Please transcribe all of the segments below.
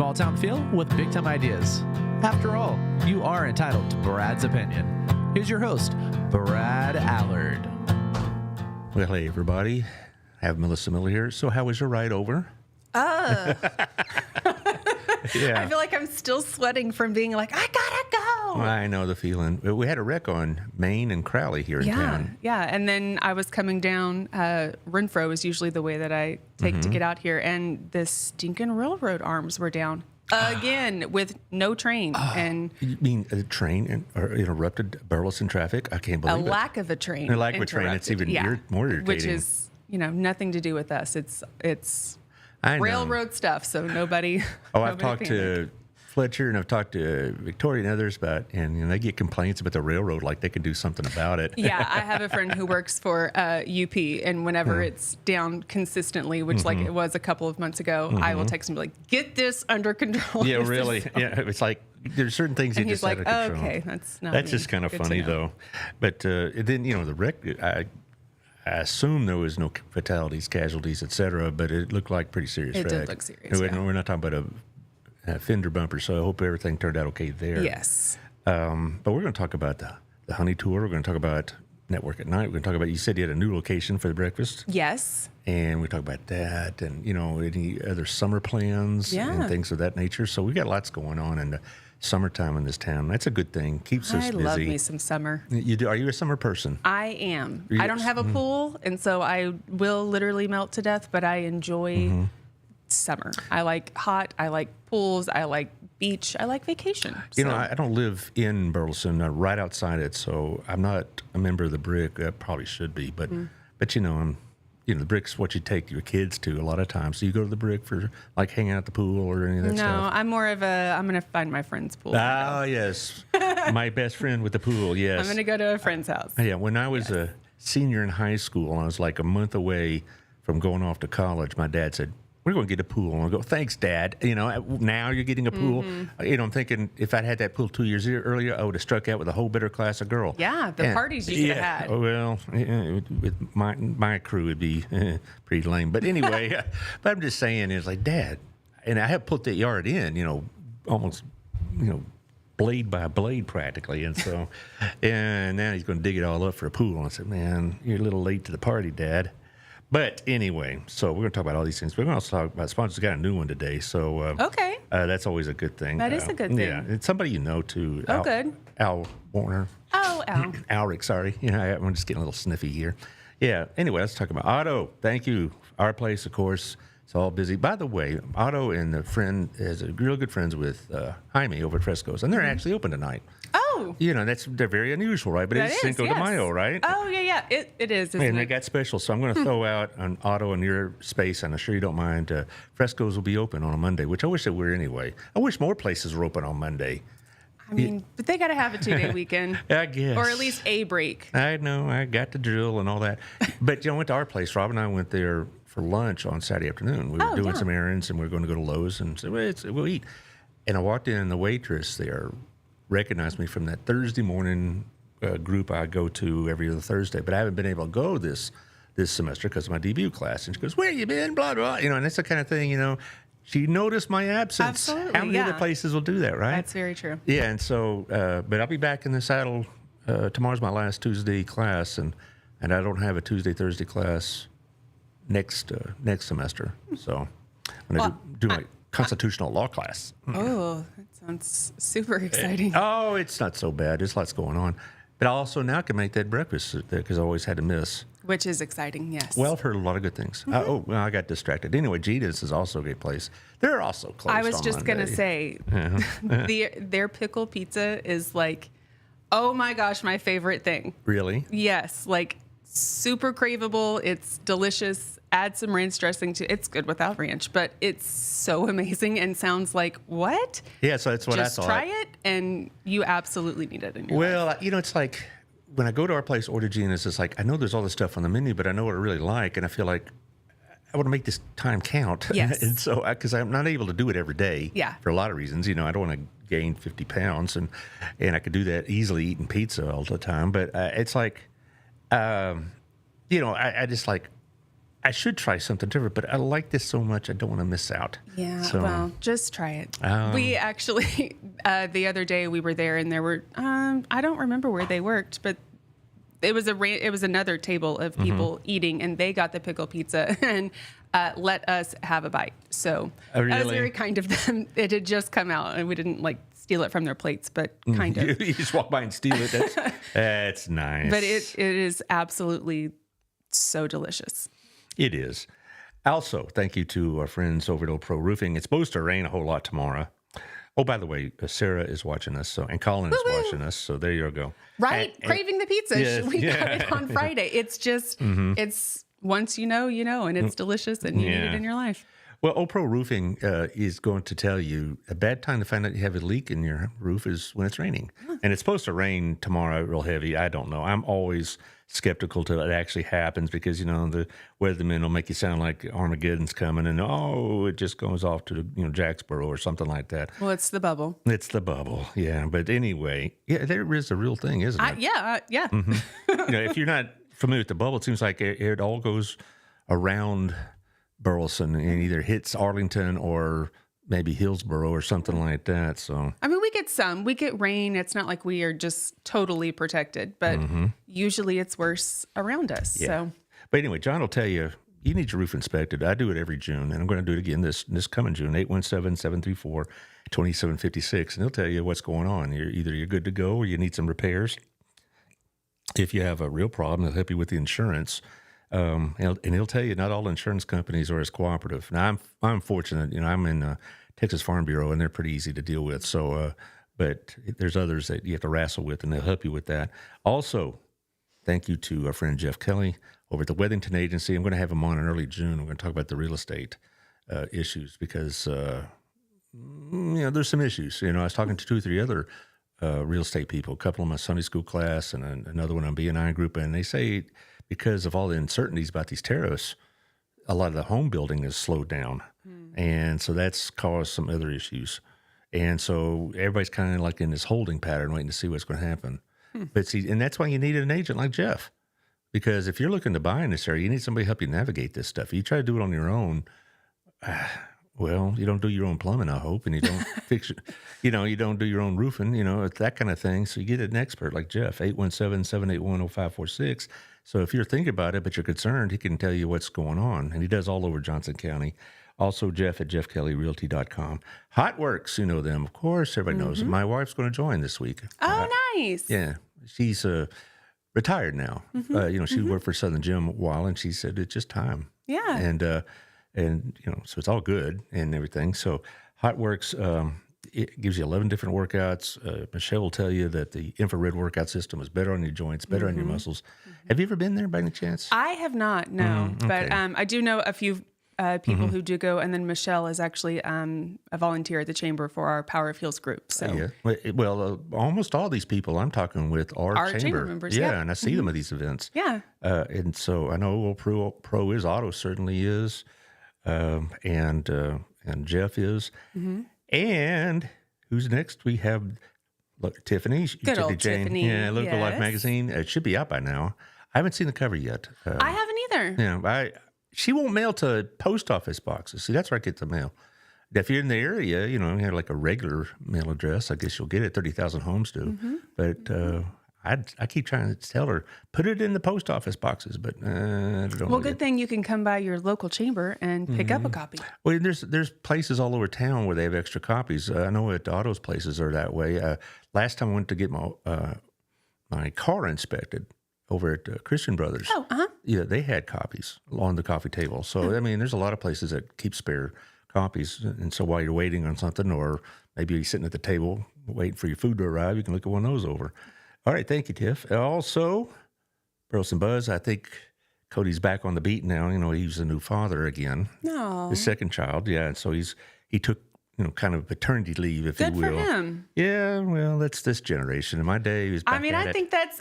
small town feel with big time ideas. After all, you are entitled to Brad's opinion. Here's your host, Brad Allard. Well, hey, everybody. I have Melissa Miller here. So how was your ride over? Yeah. I feel like I'm still sweating from being like, I gotta go. I know the feeling. We had a wreck on Main and Crowley here in town. Yeah. And then I was coming down. Renfro is usually the way that I take to get out here. And the stinking railroad arms were down again with no train. And You mean a train or interrupted Burleson traffic? I can't believe it. a lack of a train. A lack of a train. It's even more irritating. Which is, nothing to do with us. It's I know. railroad stuff. So nobody. I've talked to Fletcher and I've talked to Victoria and others about, and they get complaints about the railroad, like they can do something about it. Yeah, I have a friend who works for UP, and whenever it's down consistently, which like it was a couple of months ago, I will text him and be like, "Get this under control." Yeah, really. Yeah, it's like there's certain things you and just he's like, out of control. "Okay, that's not." That's me. just kind of Good to funny know. though. But then the wreck. I assume there was no fatalities, casualties, etc. But it looked like pretty serious It wreck. did look serious, We're yeah. not talking about a fender bumper, so I hope everything turned out okay there. Yes. But we're going to talk about the honey tour. We're going to talk about Network at Night. We're going to talk about, you said you had a new location for the breakfast. Yes. And we talk about that and, any other summer plans and things of that nature. So we got lots going on in the summertime in this town. That's a good thing. Keeps us I busy. love me some summer. You do? Are you a summer person? I am. You- I don't have a pool, and so I will literally melt to death, but I enjoy summer. I like hot. I like pools. I like beach. I like vacation. You know, I don't live in Burleson, right outside it, so I'm not a member of the Brick. I probably should be, but the Brick's what you take your kids to a lot of times. So you go to the Brick for like hanging out at the pool or any of that No, stuff. I'm more of I'm going to find my friend's pool. Oh, yes. My best friend with the pool, yes. I'm going to go to a friend's house. Yeah, when I was a senior in high school, and I was like a month away from going off to college, my dad said, "We're going to get a pool." And I go, "Thanks, Dad." Now you're getting a pool. I'm thinking if I'd had that pool 2 years earlier, I would have struck out with a whole better class of girl. Yeah, the parties you could have had. Well, with my crew would be pretty lame. But anyway, but I'm just saying, it's like, Dad, and I have put that yard in, almost, blade by blade practically. And so, and now he's going to dig it all up for a pool. And I said, "Man, you're a little late to the party, Dad." But anyway, so we're going to talk about all these things. We're going to also talk about sponsors. Got a new one today, so Okay. that's always a good thing. That is a good thing. Yeah, it's somebody you know too. Oh, good. Al Warner. Oh, Al. Alric, sorry. I'm just getting a little sniffy here. Yeah. Anyway, let's talk about Otto. Thank you. Our place, of course. It's all busy. By the way, Otto and the friend is real good friends with Jaime over at Fresco's, and they're actually open tonight. Oh. They're very unusual, right? But That it's is, Cinco de yes. Mayo, right? Oh, yeah. It is, isn't And they it? got special, so I'm going to throw out on Otto in your space, and I'm sure you don't mind. Fresco's will be open on a Monday, which I wish they were anyway. I wish more places were open on Monday. I mean, but they got to have a 2-day weekend. I guess. Or at least a break. I know, I got the drill and all that. But, I went to our place. Rob and I went there for lunch on Saturday afternoon. We were doing some errands, and we were going to go to Lowe's and say, we'll eat. And I walked in, and the waitress there recognized me from that Thursday morning group I go to every other Thursday. But I haven't been able to go this semester because of my debut class. And she goes, "Where you been?" Blah, blah. And that's the kind of thing, she noticed my absence. Absolutely, How many other places will do that, right? That's very true. Yeah, and so, but I'll be back in the saddle. Tomorrow's my last Tuesday class, and I don't have a Tuesday, Thursday class next semester. So I'm going to do my constitutional law class. Oh, that sounds super exciting. Oh, it's not so bad. There's lots going on. But I also now can make that breakfast because I always had to miss. Which is exciting, yes. Well, I've heard a lot of good things. I got distracted. Anyway, Gita's is also a great place. They're also closed I was on just going to Monday. say, their pickle pizza is like, oh my gosh, my favorite thing. Really? Yes, like super craveable. It's delicious. Add some ranch dressing to it's good without ranch, but it's so amazing and sounds like what? Yeah, so that's what Just I thought. try it and you absolutely need it in your life. Well, it's like when I go to our place, Order Gina's, it's like I know there's all this stuff on the menu, but I know what I really like, and I feel like I want to make this time count. Yes. And so, because I'm not able to do it every day Yeah. for a lot of reasons. I don't want to gain 50 pounds, and I could do that easily eating pizza all the time. But it's like, I just like I should try something different, but I like this so much, I don't want to miss out. Yeah, So, well, just try it. We actually, the other day we were there and there were, I don't remember where they worked, but it was another table of people eating, and they got the pickle pizza and let us have a bite. So Oh, that was really? very kind of them. It had just come out, and we didn't like steal it from their plates, but kind of. You just walk by and steal it. That's nice. But it is absolutely so delicious. It is. Also, thank you to our friends over at Old Pro Roofing. It's supposed to rain a whole lot tomorrow. Oh, by the way, Sarah is watching us, and Colin is watching us, so there you go. Right? Craving the pizza. Yes, We got it on Friday. It's just, it's once you know, and it's delicious and you need it in your life. Well, Old Pro Roofing is going to tell you a bad time to find out you have a leak in your roof is when it's raining. And it's supposed to rain tomorrow real heavy. I don't know. I'm always skeptical till it actually happens because, the weathermen will make you sound like Armageddon's coming and, it just goes off to, Jacksboro or something like that. Well, it's the bubble. It's the bubble, yeah. But anyway, there is a real thing, isn't it? Yeah. If you're not familiar with the bubble, it seems like it all goes around Burleson and either hits Arlington or maybe Hillsboro or something like that. So I mean, we get rain. It's not like we are just totally protected, but usually it's worse around us. Yeah. So, but anyway, John will tell you need your roof inspected. I do it every June, and I'm going to do it again this coming June. 817-734-2756, and he'll tell you what's going on. You're good to go, or you need some repairs. If you have a real problem, he'll help you with the insurance. And he'll tell you not all insurance companies are as cooperative. Now, I'm fortunate, I'm in Texas Farm Bureau, and they're pretty easy to deal with. So, but there's others that you have to wrestle with, and they'll help you with that. Also, thank you to our friend Jeff Kelly over at the Wethington Agency. I'm going to have him on in early June. We're going to talk about the real estate issues because, there's some issues. I was talking to 2 or 3 other real estate people, a couple in my Sunday school class and another one on B&I group, and they say because of all the uncertainties about these tariffs, a lot of the home building is slowed down. And so that's caused some other issues. And so everybody's kind of like in this holding pattern, waiting to see what's going to happen. But see, and that's why you need an agent like Jeff. Because if you're looking to buy in this area, you need somebody to help you navigate this stuff. You try to do it on your own, well, you don't do your own plumbing, I hope, and you don't fix it. You don't do your own roofing, it's that kind of thing. So you get an expert like Jeff, 817-781-0546. So if you're thinking about it, but you're concerned, he can tell you what's going on. And he does all over Johnson County. Also, Jeff at jeffkellyrealty.com. Hotworks, you know them. Of course, everybody knows them. My wife's going to join this week. oh, nice. Yeah. She's retired now. She worked for Southern Gym a while, and she said it's just time. Yeah. And so it's all good and everything. So Hotworks, it gives you 11 different workouts. Michelle will tell you that the infrared workout system is better on your joints, better on your muscles. Have you ever been there by any chance? I have not, no. okay. But I do know a few people who do go, and then Michelle is actually a volunteer at the chamber for our Power of Heals group. So Yeah. Well, almost all these people I'm talking with are Our chamber members, Yeah, yeah. and I see them at these events. yeah. And so I know Old Pro is, Otto certainly is, and Jeff is. And who's next? We have Tiffany. Good old Tiffany, Yeah, Local Life yes. magazine. It should be out by now. I haven't seen the cover yet. I haven't either. She won't mail to post office boxes. See, that's where I get the mail. If you're in the area, you have like a regular mail address, I guess you'll get it. 30,000 homes do. But I keep trying to tell her, put it in the post office boxes, but I don't know. Well, good thing you can come by your local chamber and pick up a copy. Well, there's places all over town where they have extra copies. I know at Otto's places are that way. Last time I went to get my car inspected over at Christian Brothers. Oh, Yeah, they had copies on the coffee table. So, I mean, there's a lot of places that keep spare copies. And so while you're waiting on something, or maybe you're sitting at the table waiting for your food to arrive, you can look at one of those over. All right, thank you, Tiff. Also, Burleson Buzz, I think Cody's back on the beat now. He's a new father again. No. His second child, yeah. And so he took, kind of paternity leave, if Good you will. for him. Yeah, well, that's this generation. In my day, he was back at I it. think that's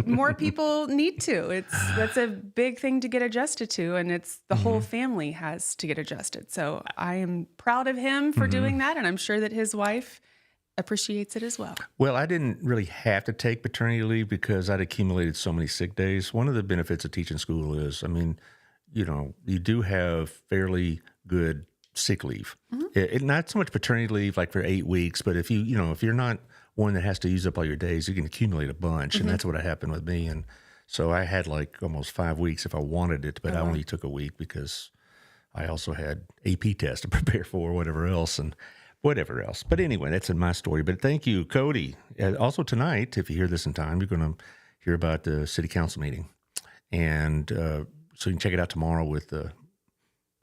more people need to. That's a big thing to get adjusted to, and it's the whole family has to get adjusted. So I am proud of him for doing that, and I'm sure that his wife appreciates it as well. Well, I didn't really have to take paternity leave because I'd accumulated so many sick days. One of the benefits of teaching school is, you do have fairly good sick leave. Not so much paternity leave like for 8 weeks, but if if you're not one that has to use up all your days, you can accumulate a bunch, and that's what happened with me. And so I had like almost 5 weeks if I wanted it, but I only took a week because I also had AP tests to prepare for, whatever else. But anyway, that's in my story. But thank you, Cody. Also tonight, if you hear this in time, you're going to hear about the city council meeting. And so you can check it out tomorrow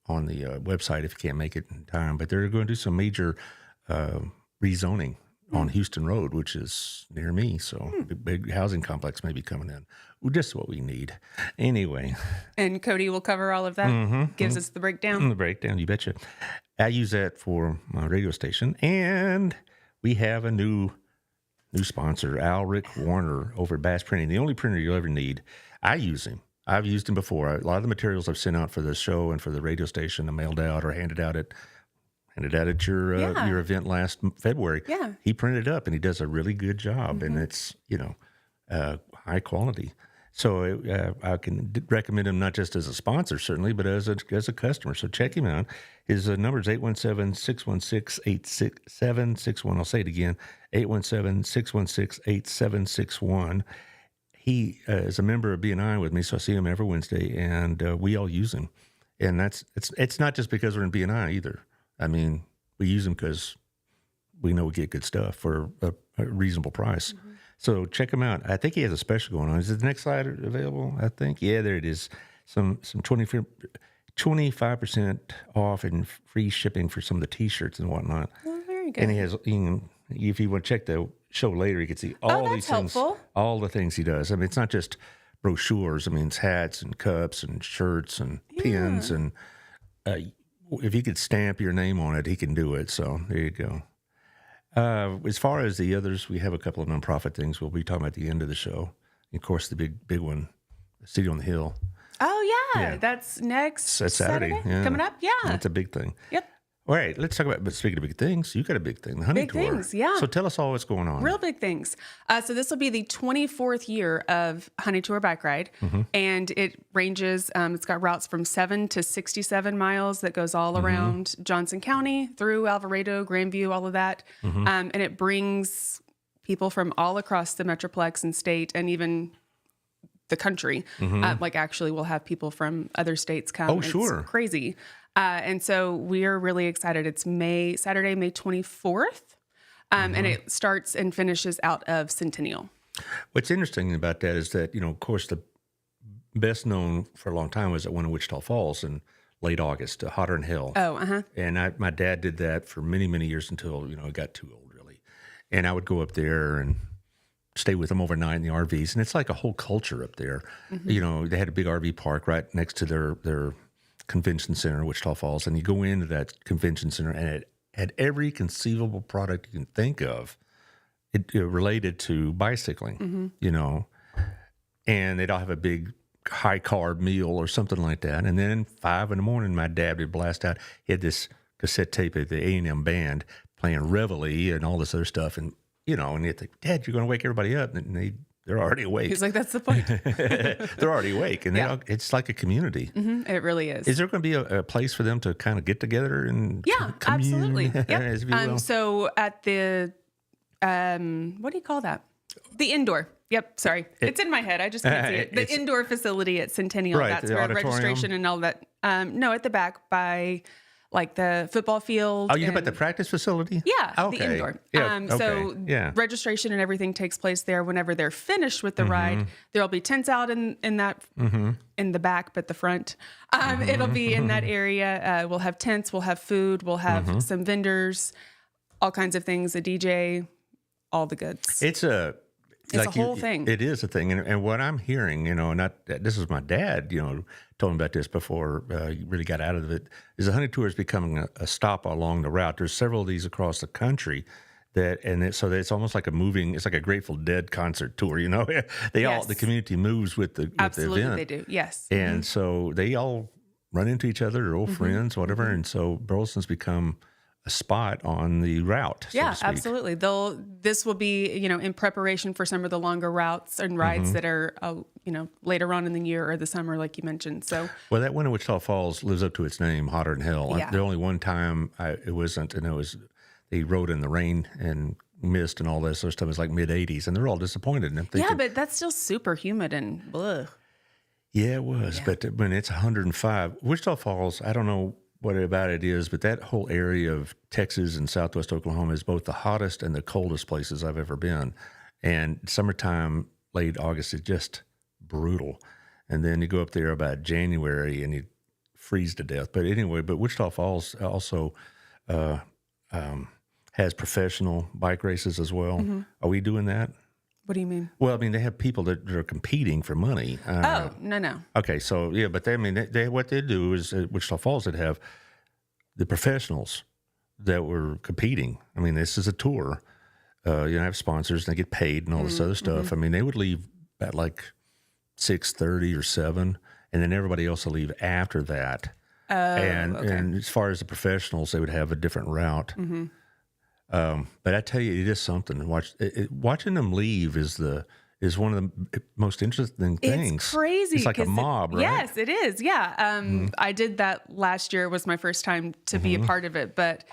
on the website if you can't make it in time. But they're going to do some major rezoning on Houston Road, which is near me. So a big housing complex may be coming in. Just what we need. Anyway. And Cody will cover all of that. Gives us the breakdown. The breakdown, you betcha. I use that for my radio station. And we have a new sponsor, Alric Warner over at Bass Printing. The only printer you'll ever need. I use him. I've used him before. A lot of the materials I've sent out for the show and for the radio station, I mailed out or handed out at your event last February. Yeah. He printed it up, and he does a really good job, and it's high quality. So I can recommend him not just as a sponsor, certainly, but as a customer. So check him out. His number is 817-616-8761. I'll say it again, 817-616-8761. He is a member of BNI with me, so I see him every Wednesday, and we all use him. And it's not just because we're in BNI either. I mean, we use him because we know we get good stuff for a reasonable price. So check him out. I think he has a special going on. Is the next slide available? I think. Yeah, there it is. Some 25% off and free shipping for some of the T-shirts and whatnot. Oh, very good. And he has, if you want to check the show later, you can see all these things, all the things he does. I mean, it's not just brochures. I mean, it's hats and cups and shirts and pins. And if he could stamp your name on it, he can do it. So there you go. As far as the others, we have a couple of nonprofit things we'll be talking about at the end of the show. And of course, the big one, City on the Hill. Oh, yeah. That's next That's Saturday. Yeah. Coming up. Yeah. That's a big thing. Yep. All right, let's talk about, but speaking of big things, you got a big thing, the honey tour. Big things, yeah. So tell us all what's going on. Real big things. So this will be the 24th year of Honey Tour Bike Ride, and it ranges, it's got routes from 7 to 67 miles that goes all around Johnson County, through Alvarado, Grandview, all of that. And it brings people from all across the Metroplex and state and even the country. Like actually we'll have people from other states come. Oh, sure. It's crazy. And so we are really excited. It's Saturday, May 24th. And it starts and finishes out of Centennial. What's interesting about that is that, of course, the best known for a long time was that one in Wichita Falls in late August, Hotter Than Hell. Oh, And my dad did that for many, many years until, it got too old, really. And I would go up there and stay with them overnight in the RVs. And it's like a whole culture up there. They had a big RV park right next to their convention center, Wichita Falls, and you go into that convention center, and it had every conceivable product you can think of, it related to bicycling, and they'd all have a big high carb meal or something like that. And then 5 a.m, my dad would blast out. He had this cassette tape of the A&M band playing Reveille and all this other stuff, and and you think, Dad, you're going to wake everybody up, and they're already awake. He's like, that's the point. They're already awake, and it's like a community. It really is. Is there going to be a place for them to kind of get together and absolutely. as if you will? So at the what do you call that? The indoor. Yep. Sorry, it's in my head. I just can't see it. The indoor facility at Centennial. Right, That's the where auditorium. registration and all that. No, at the back by like the football field. Oh, you know about the practice facility? Yeah, okay. the indoor. Yeah, So registration and everything takes place there. Whenever they're finished with the ride, there'll be tents out in that in the back, but the front. It'll be in that area. We'll have tents. We'll have food. We'll have some vendors, all kinds of things. A DJ, all the goods. It's a whole thing. It is a thing. And what I'm hearing, this is my dad, told me about this before he really got out of it, is the honey tour is becoming a stop along the route. There's several of these across the country so it's almost like it's like a Grateful Dead concert tour, the community moves with the event. Absolutely, they do. Yes. And so they all run into each other, they're old friends, whatever. And so Burleson's become a spot on the route. So Yeah, to speak. absolutely. This will be, in preparation for some of the longer routes and rides that are, later on in the year or the summer, like you mentioned. So, Well, that one in Wichita Falls lives up to its name, hotter than hell. Yeah. The only one time it wasn't, and it was, they rode in the rain and mist and all this other stuff. It was like mid-80s, and they're all disappointed. And I'm thinking, yeah, but that's still super humid and blah. yeah, it was. But when it's 105, Wichita Falls, I don't know what about it is, but that whole area of Texas and southwest Oklahoma is both the hottest and the coldest places I've ever been. And summertime, late August, is just brutal. And then you go up there about January and you freeze to death. But anyway, Wichita Falls also has professional bike races as well. Are we doing that? What do you mean? Well, I mean, they have people that are competing for money. No. Okay, so yeah, but they what they do is at Wichita Falls, they'd have the professionals that were competing. I mean, this is a tour. Have sponsors and they get paid and all this other stuff. I mean, they would leave at like 6:30 or 7, and then everybody else will leave after that. And as far as the professionals, they would have a different route. But I tell you, it is something. Watching them leave is one of the most interesting things. It's crazy. It's like a mob, right? Yes, it is. Yeah. I did that last year. It was my first time to be a part of it. But,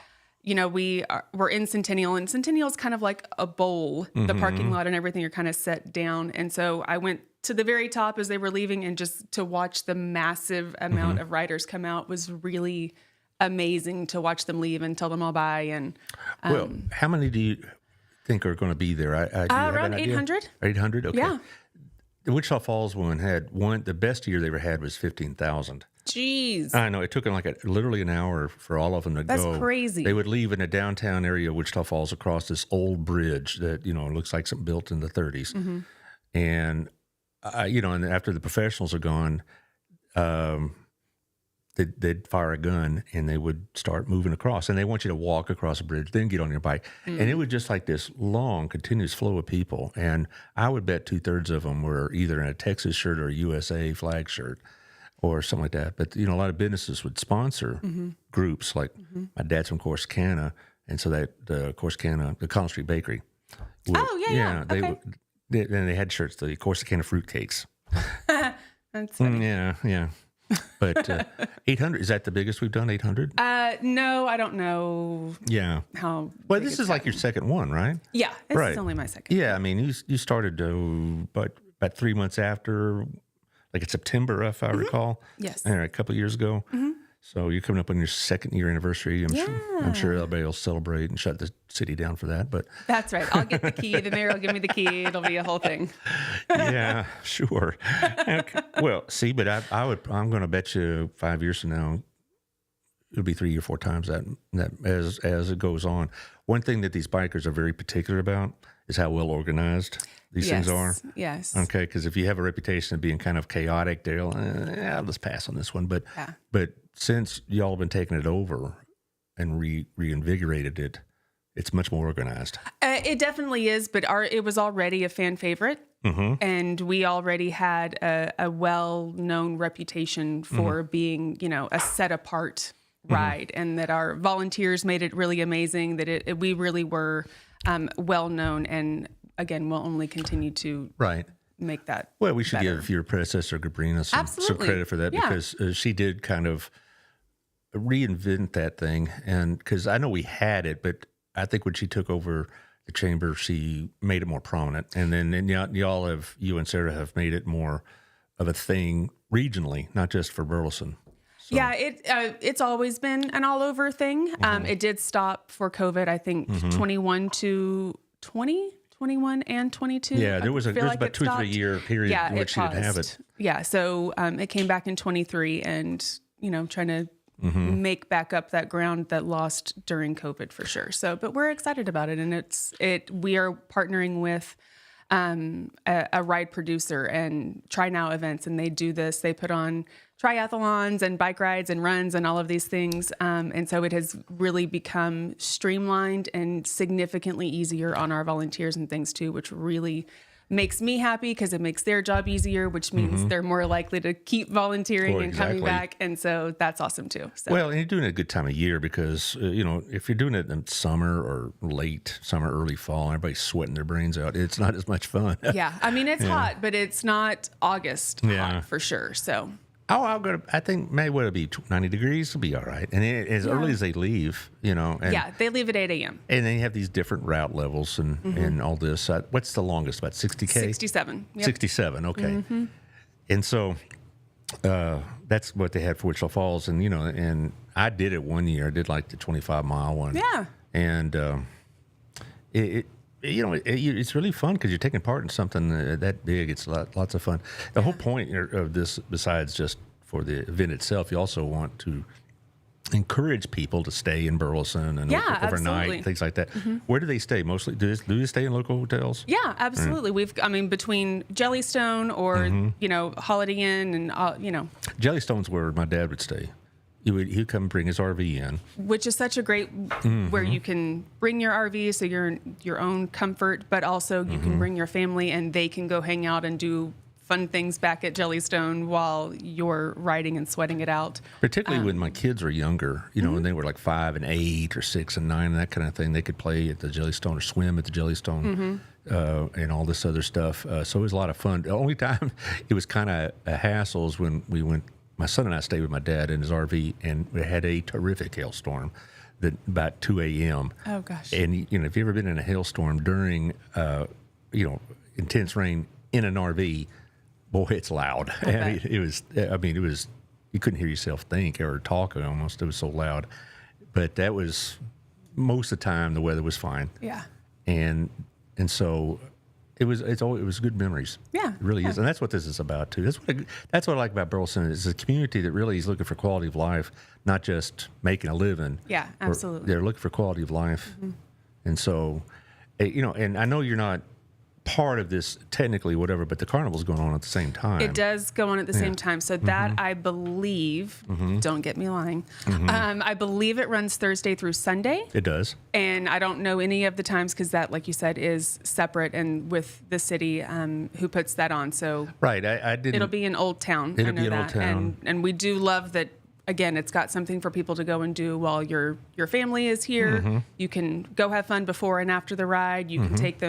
we're in Centennial, and Centennial is kind of like a bowl. The parking lot and everything are kind of set down. And so I went to the very top as they were leaving, and just to watch the massive amount of riders come out was really amazing to watch them leave and tell them all bye. And well, how many do you think are going to be there? Around 800. 800. Okay. Yeah. The Wichita Falls one had the best year they ever had was 15,000. Jeez. I know. It took them literally an hour for all of them to go. That's crazy. They would leave in a downtown area of Wichita Falls across this old bridge that, looks like something built in the 30s. And, and after the professionals are gone, they'd fire a gun and they would start moving across. And they want you to walk across a bridge, then get on your bike. And it was just like this long, continuous flow of people. And I would bet 2/3 of them were either in a Texas shirt or a USA flag shirt or something like that. But, a lot of businesses would sponsor groups. Like my dad's from Corsicana. And so the Corsicana, the Collins Street Bakery. They had shirts, the Corsicana fruitcakes. That's funny. Yeah. But 800, is that the biggest we've done, 800? No, I don't know. Yeah. How Well, big this it's is like your second one, right? Yeah, this Right. is only my second. Yeah, I mean, you started about 3 months after, like in September, if I recall. Yes. All right, a couple of years ago. So you're coming up on your second year anniversary. I'm sure everybody will celebrate and shut the city down for that. But That's right. I'll get the key. The mayor will give me the key. It'll be a whole thing. yeah, sure. Okay. Well, see, but I'm going to bet you 5 years from now, it'll be 3 or 4 times that as it goes on. One thing that these bikers are very particular about is how well organized these things are. Yes. Okay, because if you have a reputation of being kind of chaotic, they'll let's pass on this one. But since y'all have been taking it over and reinvigorated it, it's much more organized. It definitely is, but it was already a fan favorite, and we already had a well-known reputation for being, a set-apart ride, and that our volunteers made it really amazing. That we really were well-known, and again, we'll only continue to make that. Well, we should better. give your predecessor Gabrina some credit for that, because she did kind of reinvent that thing, and because I know we had it, but I think when she took over the chamber, she made it more prominent, and then you and Sarah have made it more of a thing regionally, not just for Burleson. So. Yeah, it's always been an all over thing. It did stop for COVID, I think 21 and 22. Yeah, there was about 2 or 3 year period in which she didn't have it. Yeah, so it came back in 23, and trying to make back up that ground that lost during COVID for sure. So, but we're excited about it, and we are partnering with a ride producer and Try Now events, and they do this. They put on triathlons and bike rides and runs and all of these things, and so it has really become streamlined and significantly easier on our volunteers and things too, which really makes me happy because it makes their job easier, which means they're more likely to keep volunteering and coming back. And so that's awesome too. So. Well, and you're doing it a good time of year because, if you're doing it in summer or late summer, early fall, everybody's sweating their brains out. It's not as much fun. Yeah. I mean, it's hot, but it's not August hot for sure. So. Oh, I think maybe what it'll be 90 degrees will be all right. And as early as they leave, And, they leave at 8 a.m. And then you have these different route levels and all this. What's the longest? About 60K? 67. Yep. 67, okay. And so that's what they had for Wichita Falls. And, and I did it one year. I did like the 25-mile one. Yeah. And it's really fun because you're taking part in something that big. It's lots of fun. The whole point of this, besides just for the event itself, you also want to encourage people to stay in Burleson and overnight, absolutely. Things like that. Where do they stay mostly? Do they stay in local hotels? Yeah, absolutely. Between Jellystone or, Holiday Inn and, Jellystone's where my dad would stay. He'd come bring his RV in. Which is such a great where you can bring your RV so you're in your own comfort, but also you can bring your family and they can go hang out and do fun things back at Jellystone while you're riding and sweating it out. Particularly when my kids were younger, when they were like 5 and 8 or 6 and 9 and that kind of thing, they could play at the Jellystone or swim at the Jellystone and all this other stuff. So it was a lot of fun. The only time it was kind of a hassle is when we went. My son and I stayed with my dad in his RV, and we had a terrific hailstorm about 2 a.m. Oh, gosh. And, if you've ever been in a hailstorm during, intense rain in an RV, boy, it's loud. And it was, you couldn't hear yourself think or talk almost. It was so loud. But that was, most of the time, the weather was fine. Yeah. And so... It was good memories. Yeah, it really is, and that's what this is about too. That's what I like about Burleson. It's a community that really is looking for quality of life, not just making a living. Yeah, absolutely. They're looking for quality of life, and so, and I know you're not part of this technically, whatever, but the carnival's going on at the same time. It does go on at the same time. So that I believe, don't get me lying, I believe it runs Thursday through Sunday. It does. And I don't know any of the times because that, like you said, is separate and with the city who puts that on. So right, I didn't. It'll be in Old Town. It'll be in Old Town. And we do love that. Again, it's got something for people to go and do while your family is here. You can go have fun before and after the ride. You can take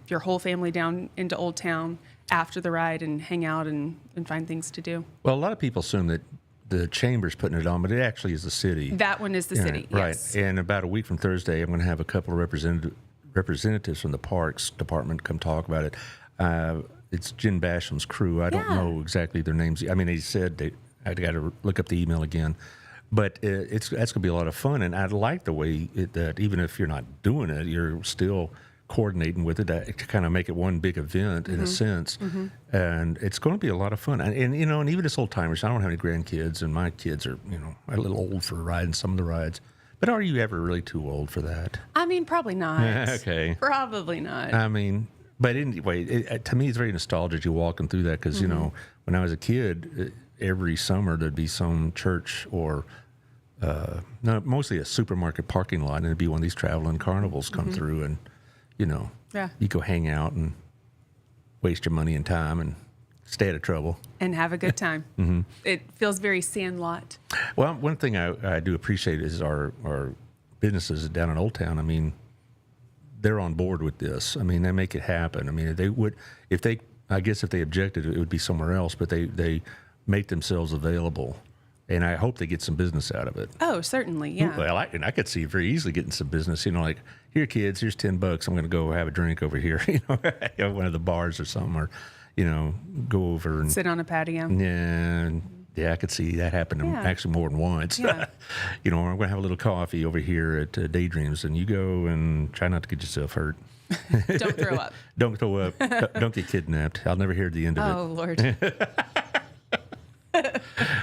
your whole family down into Old Town after the ride and hang out and find things to do. Well, a lot of people assume that the chamber's putting it on, but it actually is the city. That one is the city, yes. Right. And about a week from Thursday, I'm going to have a couple of representatives from the Parks Department come talk about it. It's Jen Basham's crew. I don't know exactly their names. I mean, they said I got to look up the email again, but that's going to be a lot of fun. And I like the way that even if you're not doing it, you're still coordinating with it to kind of make it one big event in a sense. And it's going to be a lot of fun. And even as old timers, I don't have any grandkids, and my kids are a little old for riding some of the rides. But are you ever really too old for that? I mean, probably not. Okay. Probably not. I mean, but anyway, to me, it's very nostalgic. You walking through that because when I was a kid. Every summer there'd be some church or mostly a supermarket parking lot, and it'd be one of these traveling carnivals come through, and you go hang out and waste your money and time and stay out of trouble and have a good time. It feels very Sandlot. Well, one thing I do appreciate is our businesses down in Old Town. I mean, they're on board with this. I mean, they make it happen. I mean, they would if they objected, it would be somewhere else, but they make themselves available, and I hope they get some business out of it. Oh, certainly, yeah. Well, I could see very easily getting some business. like, here, kids, here's $10. I'm going to go have a drink over here, one of the bars or something, or go over and sit on a patio. Yeah, I could see that happening actually more than once. Yeah. I'm going to have a little coffee over here at Daydreams, and you go and try not to get yourself hurt. Don't throw up. Don't throw up. Don't get kidnapped. I'll never hear the end of it. Oh, Lord.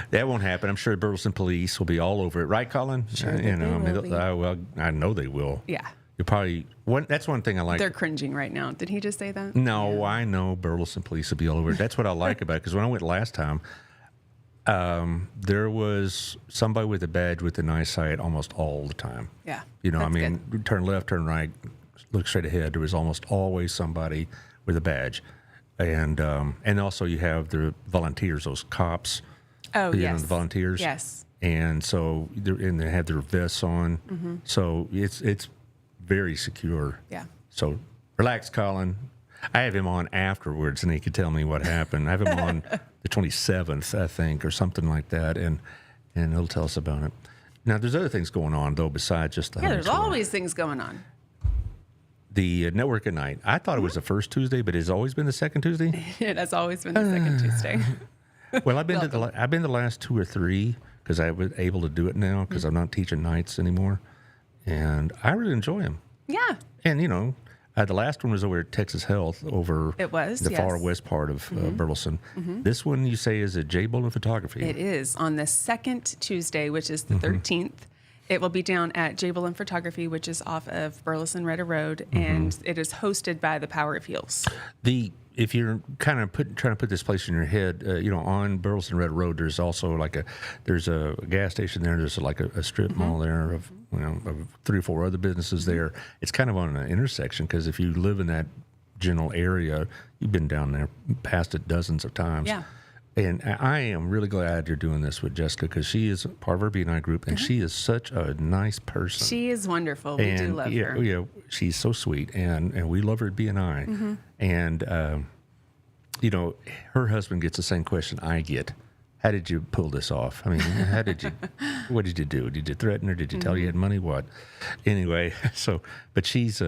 That won't happen. I'm sure the Burleson police will be all over it, right, Colin? Sure, will be. I know they will. Yeah. You're probably that's one thing I like. They're cringing right now. Did he just say that? No, I know Burleson police will be all over it. That's what I like about it, because when I went last time, there was somebody with a badge with an eyesight almost all the time. Yeah. Good. Turn left, turn right, look straight ahead. There was almost always somebody with a badge. and also you have the volunteers, those cops. Oh, yes. The volunteers. Yes. And so they have their vests on, so it's very secure. Yeah. So relax, Colin. I have him on afterwards, and he could tell me what happened. I have him on the 27th, I think, or something like that, and he'll tell us about it. Now, there's other things going on though besides just the there's always things going on. The network at night. I thought it was the first Tuesday, but it's always been the second Tuesday. It has always been the second Tuesday. Well, I've been the last 2 or 3 because I was able to do it now because I'm not teaching nights anymore, and I really enjoy them. Yeah. And the last one was over at Texas Health over the far west part of Burleson. This one you say is at J. Bolin Photography. It is on the second Tuesday, which is the 13th. It will be down at J. Bolin Photography, which is off of Burleson Retta Road, and it is hosted by the Power of Heels. If you're kind of trying to put this place in your head, on Burleson Retta Road, there's also there's a gas station there. There's a strip mall there of 3 or 4 other businesses there. It's kind of on an intersection because if you live in that general area, you've been down there past it dozens of times. Yeah. And I am really glad you're doing this with Jessica because she is part of our B&I group, and she is such a nice person. She is wonderful. We do love her. Yeah, she's so sweet, and we love her at B&I. And, her husband gets the same question I get. How did you pull this off? I mean, what did you do? Did you threaten her? Did you tell her you had money? What? Anyway, but she's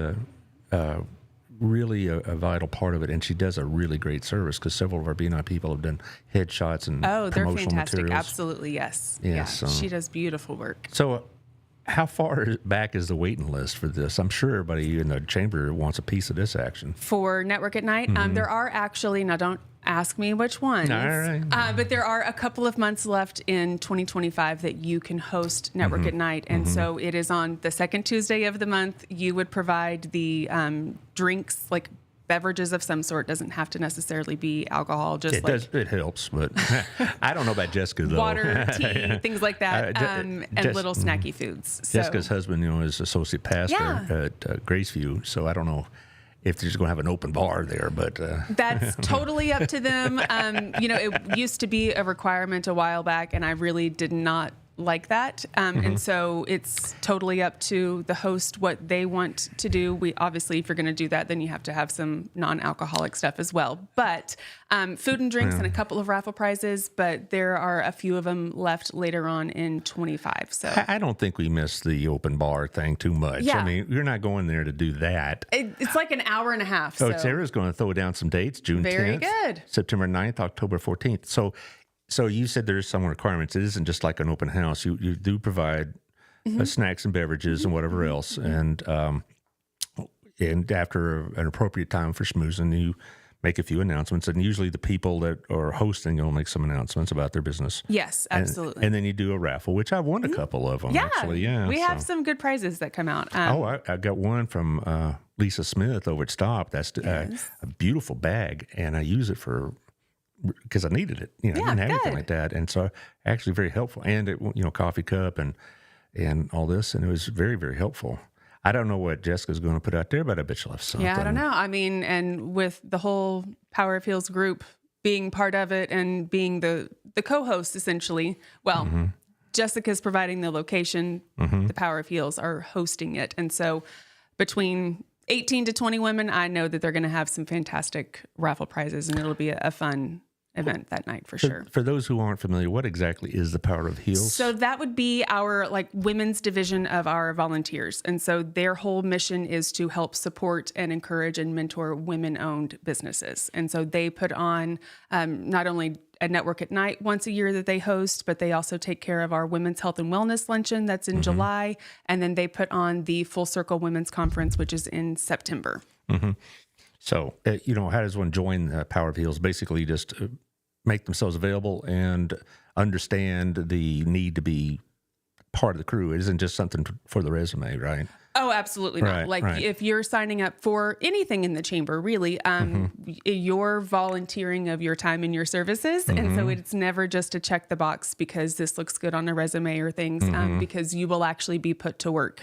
really a vital part of it, and she does a really great service because several of our B&I people have done headshots and they're promotional fantastic. materials. Absolutely, yes. Yes, she does beautiful work. So how far back is the waiting list for this? I'm sure everybody in the chamber wants a piece of this action. For Network at Night, there are actually, now don't ask me which ones, all right. But there are a couple of months left in 2025 that you can host Network at Night. And so it is on the second Tuesday of the month. You would provide the drinks, like beverages of some sort. Doesn't have to necessarily be alcohol. Just it helps, but I don't know about Jessica though. Water, tea, things like that, and little snacky foods. So. Jessica's husband, is associate pastor at Graceview, so I don't know if they're just going to have an open bar there, but that's totally up to them. It used to be a requirement a while back, and I really did not like that. And so it's totally up to the host what they want to do. We obviously, if you're going to do that, then you have to have some non-alcoholic stuff as well. But food and drinks and a couple of raffle prizes, but there are a few of them left later on in 25. So I don't think we missed the open bar thing too much. Yeah. I mean, you're not going there to do that. It's like an hour and a half. So Sarah's going to throw down some dates, June 10th. Very good. September 9th, October 14th. So you said there's some requirements. It isn't just like an open house. You do provide snacks and beverages and whatever else. And after an appropriate time for schmoozing, you make a few announcements. And usually the people that are hosting will make some announcements about their business. Yes, absolutely. And then you do a raffle, which I've won a couple of them, actually. Yeah, we have some good prizes that come out. I got one from Lisa Smith over at Stop. That's a beautiful bag, and I use it because I needed it. I didn't have anything like that. And so actually very helpful. And it, coffee cup and all this. And it was very, very helpful. I don't know what Jessica's going to put out there, but I bet she'll have something. Yeah, I don't know. I mean, and with the whole Power of Heels group being part of it and being the co-host essentially, Jessica's providing the location, the Power of Heels are hosting it. And so between 18 to 20 women, I know that they're going to have some fantastic raffle prizes, and it'll be a fun event that night for sure. For those who aren't familiar, what exactly is the Power of Heels? So that would be our women's division of our volunteers. And so their whole mission is to help support and encourage and mentor women-owned businesses. And so they put on not only a Network at Night once a year that they host, but they also take care of our Women's Health and Wellness Luncheon that's in July. And then they put on the Full Circle Women's Conference, which is in September. So, how does one join the Power of Heels? Basically, just make themselves available and understand the need to be part of the crew. It isn't just something for the resume, right? Oh, absolutely not. Right. If you're signing up for anything in the chamber, really, you're volunteering of your time and your services. And so it's never just to check the box because this looks good on a resume or things, because you will actually be put to work.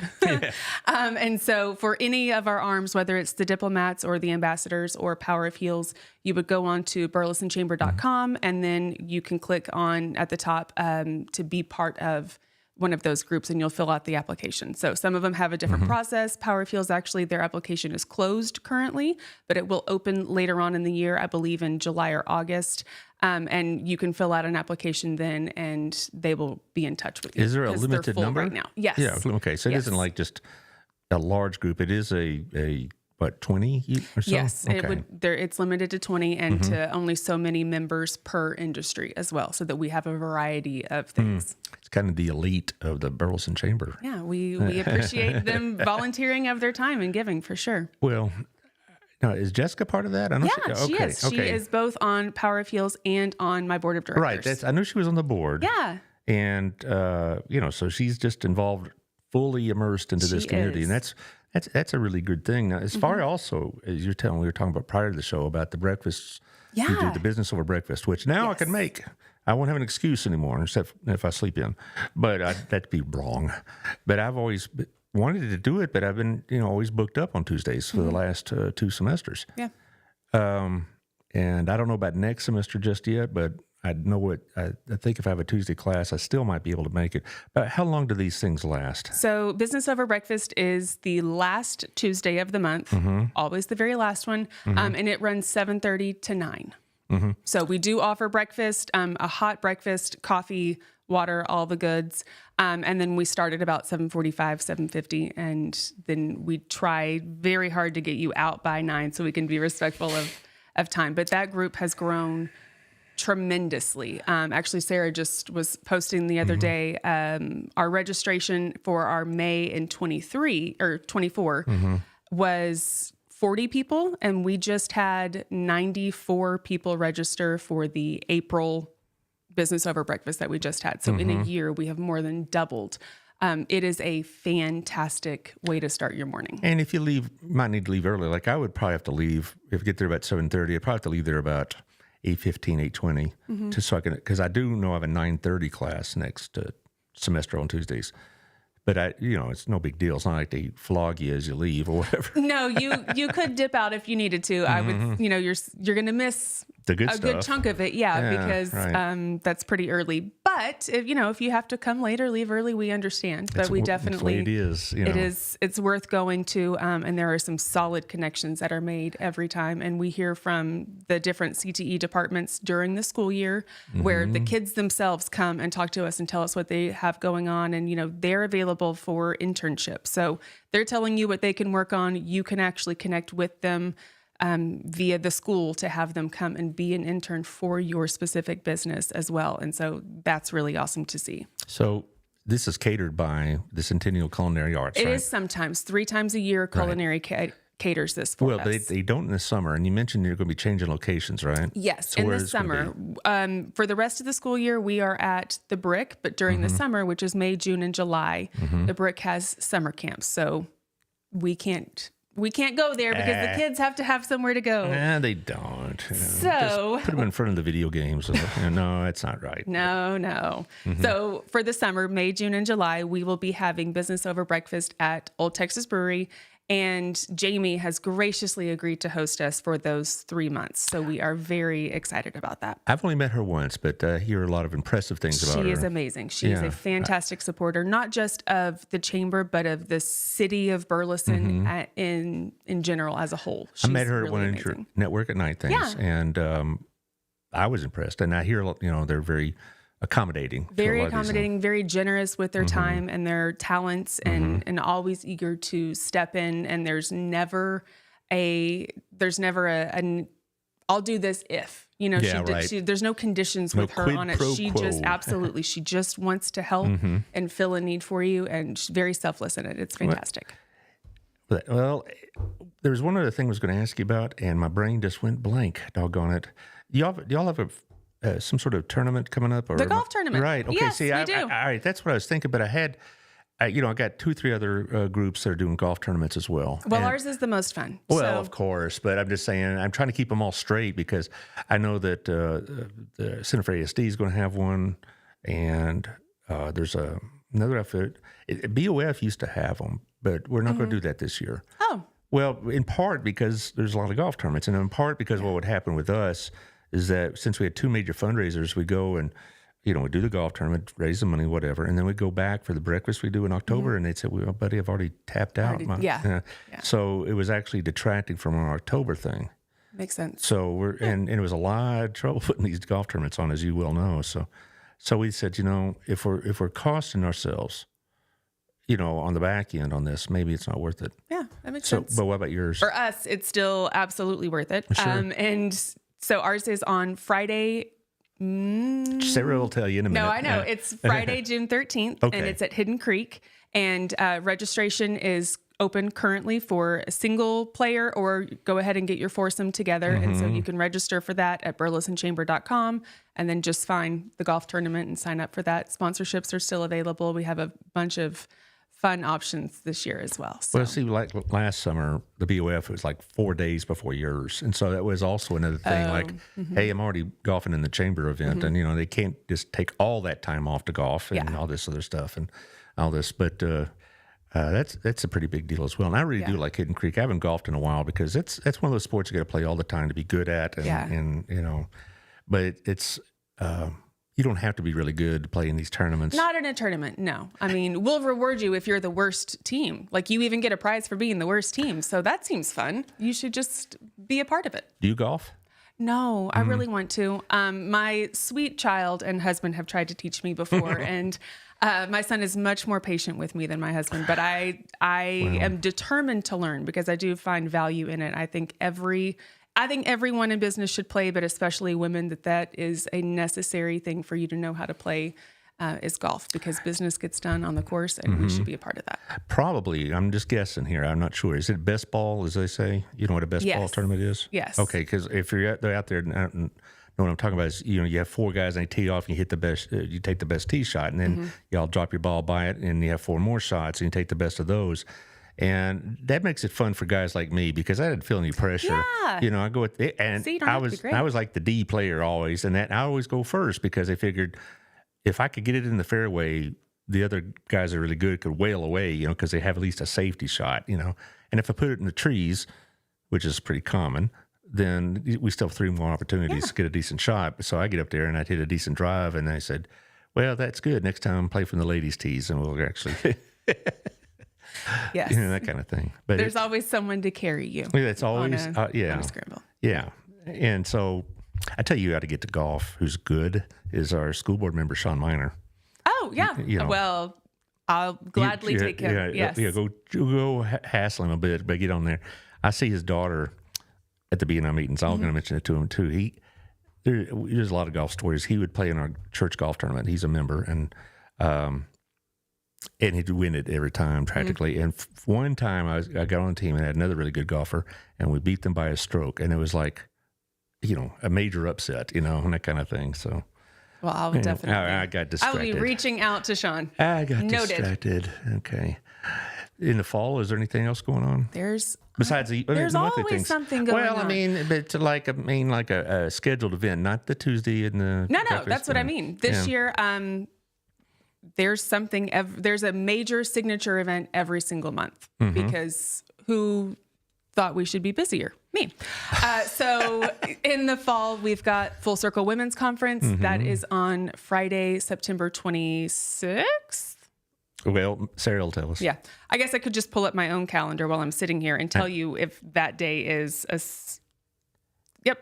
And so for any of our arms, whether it's the diplomats or the ambassadors or Power of Heels, you would go on to burlesonchamber.com and then you can click on at the top to be part of one of those groups, and you'll fill out the application. So some of them have a different process. Power of Heels, actually, their application is closed currently, but it will open later on in the year, I believe in July or August. And you can fill out an application then, and they will be in touch with you. Is there a limited number right now? Yes. Yeah. Okay. So it isn't like just a large group. It is a 20 or so? Yes, Okay. It's limited to 20 and to only so many members per industry as well, so that we have a variety of things. It's kind of the elite of the Burleson Chamber. Yeah, we appreciate them volunteering of their time and giving for sure. Well, now, is Jessica part of that? I know She is. She is both on Power of Heels and on my board of directors. Right. I knew she was on the board. Yeah. And, so she's just involved, fully immersed into this community. Is. And that's a really good thing. Now, as far also as we were talking about prior to the show about the breakfasts, you do the business over breakfast, which now I can make. I won't have an excuse anymore, except if I sleep in. But that'd be wrong. But I've always wanted to do it, but I've been, always booked up on Tuesdays for the last 2 semesters. Yeah. And I don't know about next semester just yet, but I know I think if I have a Tuesday class, I still might be able to make it. But how long do these things last? So Business Over Breakfast is the last Tuesday of the month, always the very last one, and it runs 7:30 to 9. So we do offer breakfast, a hot breakfast, coffee, water, all the goods. And then we start at about 7:45, 7:50, and then we try very hard to get you out by 9 so we can be respectful of time. But that group has grown tremendously. Actually, Sarah just was posting the other day, our registration for our May in 23 or 24 was 40 people, and we just had 94 people register for the April Business Over Breakfast that we just had. So in a year, we have more than doubled. It is a fantastic way to start your morning. And if you might need to leave early. Like I would probably have to leave, if I get there about 7:30, I'd probably have to leave there about 8:15, 8:20, just so I can, because I do know I have a 9:30 class next semester on Tuesdays. But it's no big deal. It's not like they flog you as you leave or whatever. No, you could dip out if you needed to. I would, you're going to miss the good stuff. Good chunk of it, because that's pretty early. But if you have to come later, leave early, we understand. But we definitely, it is. It's worth going to, and there are some solid connections that are made every time. And we hear from the different CTE departments during the school year, where the kids themselves come and talk to us and tell us what they have going on, and they're available for internships. So they're telling you what they can work on. You can actually connect with them via the school to have them come and be an intern for your specific business as well. And so that's really awesome to see. So this is catered by the Centennial Culinary Arts, It right? is sometimes 3 times a year. Culinary caters this for us. Well, they don't in the summer. And you mentioned you're going to be changing locations, right? Yes, so in the summer. For the rest of the school year, we are at the Brick, but during the summer, which is May, June, and July, the Brick has summer camps. So we can't go there because the kids have to have somewhere to go. Nah, they don't. So just put them in front of the video games. No, that's not right. No. So for the summer, May, June, and July, we will be having Business Over Breakfast at Old Texas Brewery. And Jamie has graciously agreed to host us for those 3 months. So we are very excited about that. I've only met her once, but I hear a lot of impressive things about her. She is amazing. She is a fantastic supporter, not just of the chamber, but of the city of Burleson in general as a whole. I met her really at one of your Network at Night things, and I was impressed. And I hear, they're very accommodating. Very accommodating, very generous with their time and their talents, and always eager to step in. And there's never a I'll do this if, there's no conditions with her on it. She just absolutely, she just wants to help and fill a need for you, and she's very selfless in it. It's fantastic. Well, there was one other thing I was going to ask you about, and my brain just went blank. Doggone it. Do y'all have some sort of tournament coming up? Or the golf tournament. Right. Okay. Yes, See, we do. all right. That's what I was thinking, but I had I got 2-3 other groups that are doing golf tournaments as well. Well, ours is the most fun. Well, so. of course, but I'm just saying, I'm trying to keep them all straight because I know that the Center for ASD is going to have one, and there's another outfit. BOF used to have them, but we're not going to do that this year. Oh. Well, in part because there's a lot of golf tournaments, and in part because what would happen with us is that since we had 2 major fundraisers, we go and we do the golf tournament, raise the money, whatever, and then we go back for the breakfast we do in October, and they'd say, well, buddy, I've already tapped out. Yeah. So it was actually detracting from our October thing. Makes sense. So and it was a lot of trouble putting these golf tournaments on, as you well know. So we said, if we're costing ourselves, on the back end on this, maybe it's not worth it. Yeah, that makes sense. But what about yours? For us, it's still absolutely worth it. Sure. And so ours is on Friday. Sarah will tell you in a minute. No, I know. It's Friday, June 13th, Okay. and it's at Hidden Creek. And registration is open currently for a single player, or go ahead and get your foursome together. And so you can register for that at burlesonchamber.com, and then just find the golf tournament and sign up for that. Sponsorships are still available. We have a bunch of fun options this year as well. So. Well, see, like last summer, the BOF was like 4 days before yours. And so that was also another thing hey, I'm already golfing in the chamber event. And, they can't just take all that time off to golf and all this other stuff and all this. But that's a pretty big deal as well. And I really do like Hidden Creek. I haven't golfed in a while because that's one of those sports you got to play all the time to be good at. And but it's... you don't have to be really good to play in these tournaments. Not in a tournament, no. I mean, we'll reward you if you're the worst team. Like, you even get a prize for being the worst team. So that seems fun. You should just be a part of it. Do you golf? No, I really want to. My sweet child and husband have tried to teach me before, and my son is much more patient with me than my husband. But I am determined to learn because I do find value in it. I think everyone in business should play, but especially women, that is a necessary thing for you to know how to play is golf, because business gets done on the course, and we should be a part of that. Probably. I'm just guessing here. I'm not sure. Is it best ball, as they say? You know what a best ball tournament is? Yes. Okay, because if you're out there, and I don't know what I'm talking about, is you have 4 guys and they tee off and you hit the best, you take the best tee shot, and then y'all drop your ball by it, and you have 4 more shots and you take the best of those. And that makes it fun for guys like me because I didn't feel any pressure. Yeah. I go with it, and See, you don't have to be great. I was like the D player always, and I always go first because I figured if I could get it in the fairway, the other guys are really good could wail away, because they have at least a safety shot, And if I put it in the trees, which is pretty common, then we still have 3 more opportunities to get a decent shot. So I get up there and I'd hit a decent drive, and I said, "Well, that's good. Next time, play from the ladies' tees, and we'll actually." Yes. That kind of thing. But there's always someone to carry you. It's always, on a scramble. Yeah. And so I tell you how to get to golf, who's good, is our school board member, Sean Miner. Oh, yeah. Well, I'll gladly take him. Yes. Yeah, go hassle him a bit, but get on there. I see his daughter at the B&I meetings. I'm going to mention it to him, too. There's a lot of golf stories. He would play in our church golf tournament. He's a member, and he'd win it every time practically. And one time I got on the team and had another really good golfer, and we beat them by a stroke. And it was like, a major upset, and that kind of thing. So, well, I'll definitely. I got distracted. I'll be reaching out to Sean. I got distracted. Okay. In the fall, is there anything else going on? There's There's always things. something going on. Well, I mean, but like a scheduled event, not the Tuesday and the. No, that's what I mean. This year, there's something. There's a major signature event every single month because who thought we should be busier? Me. So in the fall, we've got Full Circle Women's Conference. That is on Friday, September 26th. Well, Sarah will tell us. Yeah. I guess I could just pull up my own calendar while I'm sitting here and tell you if that day is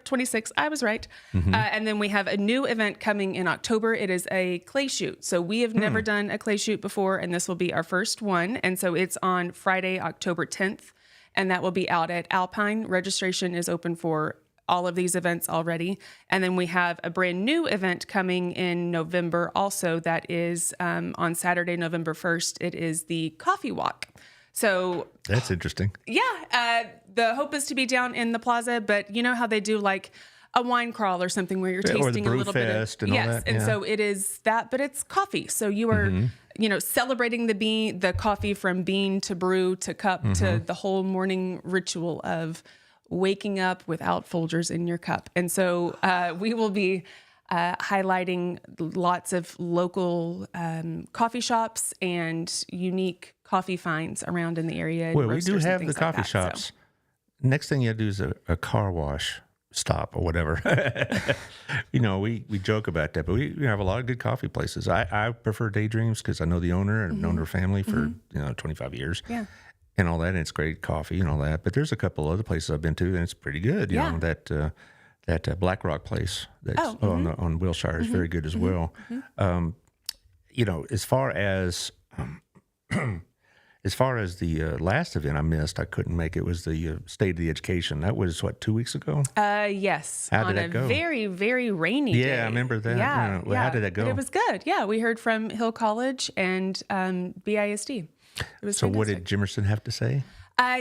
26. I was right. And then we have a new event coming in October. It is a clay shoot. So we have never done a clay shoot before, and this will be our first one. And so it's on Friday, October 10th, and that will be out at Alpine. Registration is open for all of these events already. And then we have a brand new event coming in November also that is on Saturday, November 1st. It is the Coffee Walk. So that's interesting. Yeah. The hope is to be down in the plaza, but you know how they do like a wine crawl or something where you're tasting a little bit of and all that. And so it is that, but it's coffee. So you are celebrating the coffee from bean to brew to cup to the whole morning ritual of waking up without Folgers in your cup. And so we will be highlighting lots of local coffee shops and unique coffee finds around in the area. Well, we do have the coffee shops. So. Next thing you have to do is a car wash stop or whatever. We joke about that, but we have a lot of good coffee places. I prefer Daydreams because I know the owner and I've known her family for 25 years. Yeah. And all that, and it's great coffee and all that. But there's a couple other places I've been to, and it's pretty good. You know, that Black Rock place that's on Wilshire is very good as well. As far as the last event I missed, I couldn't make it, was the State of the Education. That was, 2 weeks ago? Yes. How did that go? Very, very rainy day. Yeah, I remember that. Yeah. How did that go? But it was good. Yeah, we heard from Hill College and BISD. It was so fantastic. What did Jimerson have to say?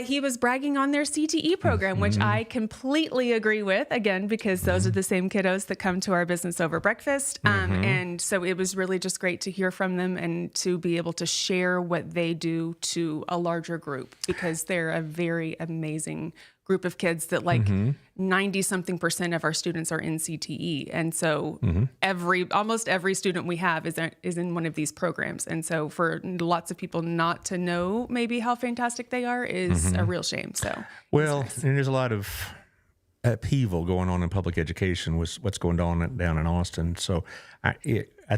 He was bragging on their CTE program, which I completely agree with, again, because those are the same kiddos that come to our business over breakfast. And so it was really just great to hear from them and to be able to share what they do to a larger group, because they're a very amazing group of kids that 90-something% of our students are in CTE. And so almost every student we have is in one of these programs. And so for lots of people not to know maybe how fantastic they are is a real shame. So, well, nice. And there's a lot of upheaval going on in public education with what's going on down in Austin. So I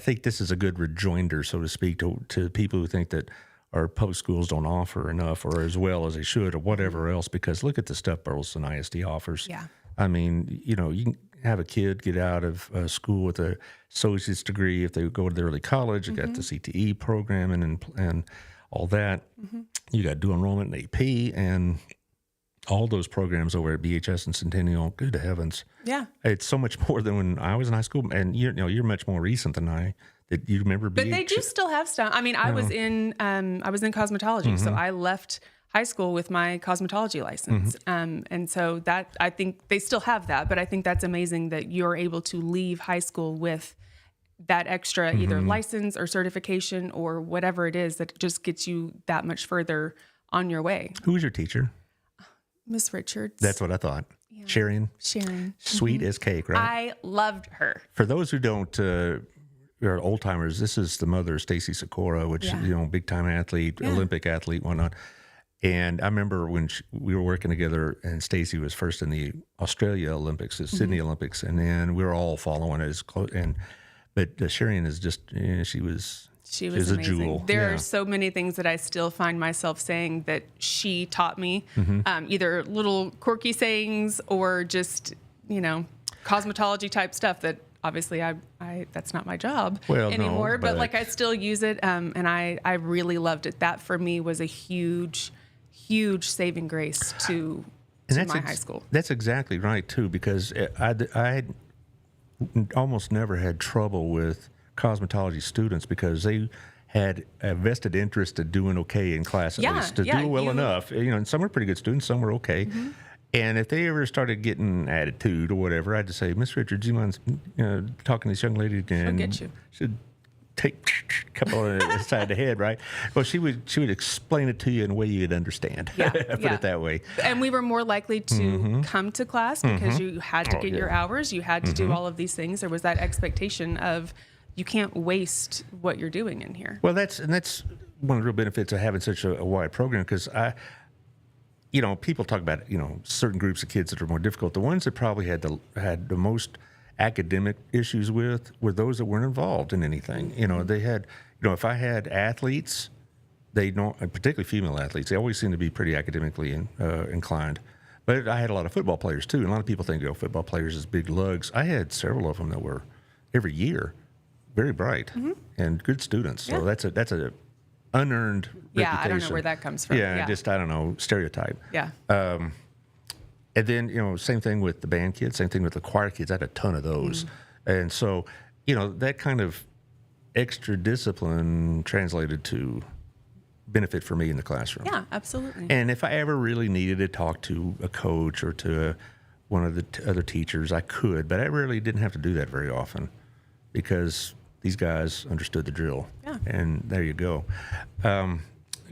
think this is a good rejoinder, so to speak, to people who think that our public schools don't offer enough or as well as they should or whatever else, because look at the stuff Burleson ISD offers. Yeah. I mean, you can have a kid get out of school with a associate's degree. If they go to the early college, you got the CTE program and all that. You got dual enrollment in AP and all those programs over at BHS and Centennial. Good heavens. Yeah. It's so much more than when I was in high school. And you're much more recent than I. Did you remember? But they do still have stuff. I mean, I was in cosmetology, so I left high school with my cosmetology license, and so that, I think they still have that. But I think that's amazing that you're able to leave high school with that extra either license or certification or whatever it is that just gets you that much further on your way. Who was your teacher? Miss Richards. That's what I thought. Yeah. Sharon. Sweet as cake, right? I loved her. For those who don't. Are old timers. This is the mother of Stacy Sikora, which big time athlete, Olympic athlete, whatnot. And I remember when we were working together, and Stacy was first in the Australia Olympics, the Sydney Olympics, and then we were all following it as close. But Sharon is just she was a jewel. There are so many things that I still find myself saying that she taught me, either little quirky sayings or just cosmetology type stuff that. Obviously, I that's not my job anymore, no, but I still use it, and I really loved it. That for me was a huge saving grace to my high school. That's exactly right too, because I almost never had trouble with cosmetology students because they had a vested interest in doing okay in class, at least to do well enough. And some were pretty good students, some were okay. And if they ever started getting attitude or whatever, I'd just say, Miss Richards, do you mind talking to this young lady again? She'll get you. Should take a couple on the side of the head, right? Well, she would explain it to you in a way you'd understand. Put it that way. And we were more likely to come to class because you had to get your hours. You had to do all of these things. There was that expectation of you can't waste what you're doing in here. Well, that's one of the real benefits of having such a wide program, because people talk about, certain groups of kids that are more difficult. The ones that probably had the most academic issues with were those that weren't involved in anything. They had, if I had athletes, particularly female athletes, they always seem to be pretty academically inclined. But I had a lot of football players too. And a lot of people think, football players is big lugs. I had several of them that were every year very bright and good students. So that's a unearned reputation. I don't know where that comes from. Just, I don't know, stereotype. Yeah. And then, same thing with the band kids, same thing with the choir kids. I had a ton of those. And so, that kind of extra discipline translated to benefit for me in the classroom. Yeah, absolutely. And if I ever really needed to talk to a coach or to one of the other teachers, I could, but I really didn't have to do that very often because these guys understood the drill. Yeah. And there you go. I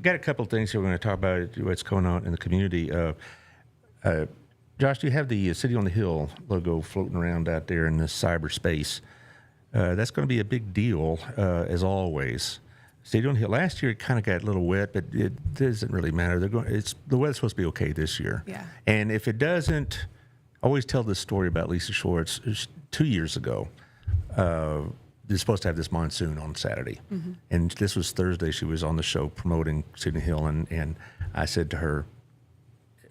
got a couple of things here we're going to talk about, what's going on in the community. Josh, do you have the City on the Hill logo floating around out there in the cyberspace? That's going to be a big deal, as always. City on the Hill. Last year, it kind of got a little wet, but it doesn't really matter. The weather's supposed to be okay this year. Yeah. And if it doesn't, I always tell this story about Lisa Schwartz. 2 years ago, they're supposed to have this monsoon on Saturday. Mm-hmm. And this was Thursday. She was on the show promoting City on the Hill. And I said to her,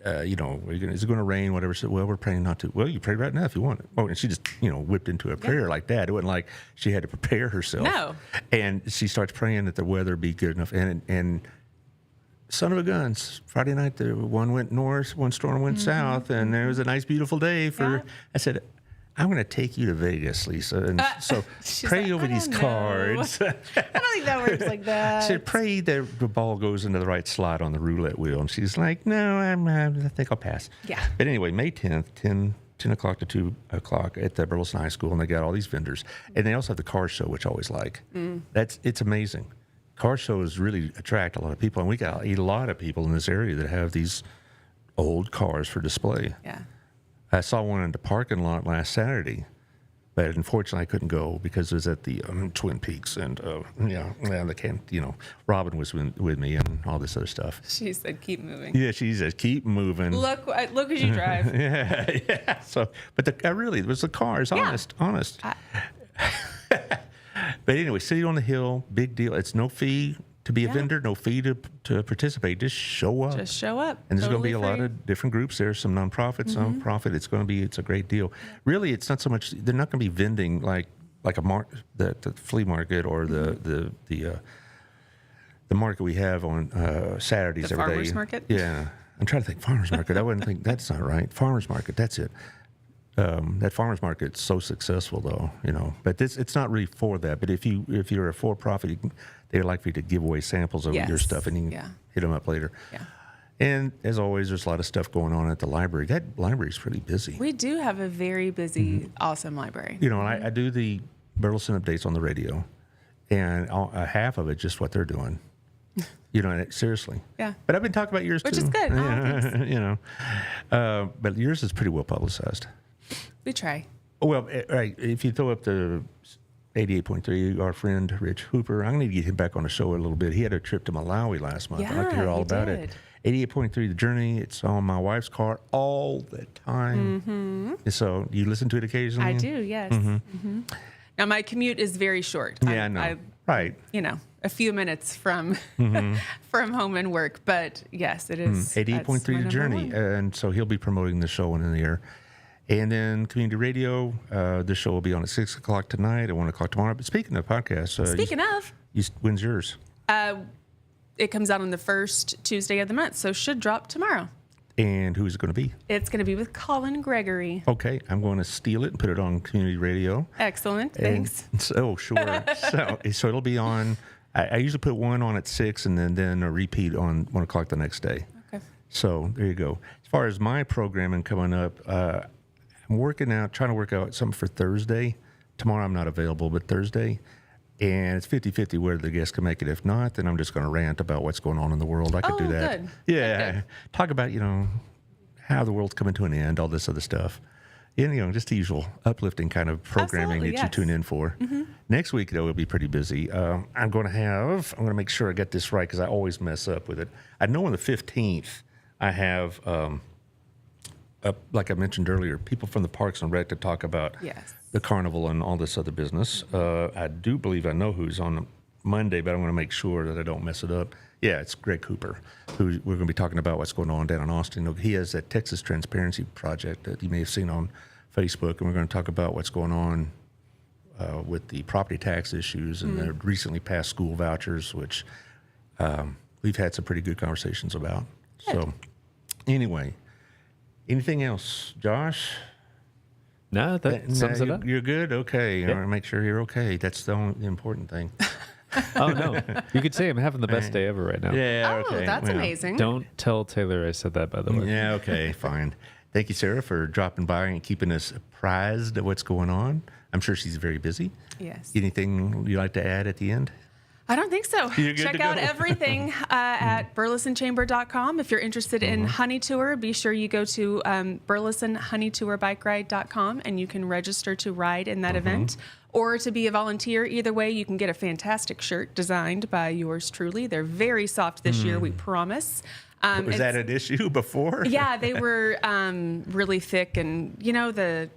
is it going to rain, whatever? She said, well, we're praying not to. Well, you pray right now if you want it. Oh, and she just, whipped into a prayer like that. It wasn't like she had to prepare herself. No. And she starts praying that the weather be good enough. And son of a guns, Friday night, the one went north, one storm went south, and there was a nice, beautiful day I said, I'm going to take you to Vegas, Lisa. And so pray over these cards. I don't think that works like that. I said, pray that the ball goes into the right slot on the roulette wheel. And she's like, no, I think I'll pass. Yeah. But anyway, May 10th, 10 o'clock to 2 o'clock at the Burleson High School, and they got all these vendors. And they also have the car show, which I always like. It's amazing. Car shows really attract a lot of people, and we got a lot of people in this area that have these old cars for display. Yeah. I saw one in the parking lot last Saturday, but unfortunately I couldn't go because it was at the Twin Peaks, and Robin was with me and all this other stuff. She said, "Keep moving." Yeah, she said, "Keep moving." Look as you drive. yeah. So, but it was the cars. Honest. But anyway, City on the Hill, big deal. It's no fee to be a vendor, no fee to participate. Just show up. Just show up. And there's totally going to be a lot of different groups there, some nonprofit, some profit. It's a great deal. Really, it's not so much, they're not going to be vending like the flea market or the market we have on Saturdays every day. The farmers market? Yeah. I'm trying to think farmers market. I wouldn't think that's not right. Farmers market, that's it. That farmers market's so successful, though, But it's not really for that. But if you're a for-profit, they're likely to give away samples of your stuff, and you can hit them up later. Yeah. And as always, there's a lot of stuff going on at the library. That library's pretty busy. We do have a very busy, awesome library. And I do the Burleson updates on the radio, and half of it just what they're doing. Seriously. Yeah. But I've been talking about yours too. Which is good. But yours is pretty well publicized. We try. Well, right. If you throw up the 88.3, our friend Rich Hooper, I'm going to get him back on the show a little bit. He had a trip to Malawi last month. I'd like to hear all about it. 88.3, The Journey. It's on my wife's car all the time. Mm-hmm. So you listen to it occasionally? I do, yes. Mm-hmm. Mm-hmm. Now, my commute is very short. Yeah, I know. Right. A few minutes from from home and work. But yes, it is. 88.3, The Journey. And so he'll be promoting the show in the air. And then community radio, this show will be on at 6 o'clock tonight, at 1 o'clock tomorrow. But speaking of podcasts. When's yours? It comes out on the first Tuesday of the month, so should drop tomorrow. And who's it going to be? It's going to be with Colin Gregory. Okay, I'm going to steal it and put it on community radio. Excellent, thanks. So, sure. so it'll be on, I usually put one on at 6 and then a repeat on 1 o'clock the next day. Okay. So there you go. As far as my programming coming up, I'm trying to work out something for Thursday. Tomorrow I'm not available, but Thursday. And it's 50-50 whether the guests can make it. If not, then I'm just going to rant about what's going on in the world. I could do that. Good. Yeah. Good. Talk about, how the world's coming to an end, all this other stuff. And, just the usual uplifting kind of programming you tune in for. Mm-hmm. Next week, though, it'll be pretty busy. I'm going to make sure I get this right because I always mess up with it. I know on the 15th, I have, like I mentioned earlier, people from the Parks and Rec to talk about the carnival and all this other business. I do believe I know who's on Monday, but I want to make sure that I don't mess it up. Yeah, it's Greg Cooper, who we're going to be talking about what's going on down in Austin. He has that Texas Transparency Project that you may have seen on Facebook, and we're going to talk about what's going on with the property tax issues and the recently passed school vouchers, which we've had some pretty good conversations about. Good. So anyway, anything else, Josh? No, that sums it up. You're good? Okay. Yep. I want to make sure you're okay. That's the only important thing. Oh, no. You could say I'm having the best day ever right now. Yeah, okay. Oh, that's amazing. Don't tell Taylor I said that, by the way. Yeah, okay, fine. Thank you, Sarah, for dropping by and keeping us apprised of what's going on. I'm sure she's very busy. Yes. Anything you'd like to add at the end? I don't think so. You're good Check to out go. everything at burlesonchamber.com. If you're interested in Honey Tour, be sure you go to burlesonhoneytourbikeRide.com and you can register to ride in that event or to be a volunteer. Either way, you can get a fantastic shirt designed by yours truly. They're very soft this year, we promise. Was that an issue before? Yeah, they were really thick and, the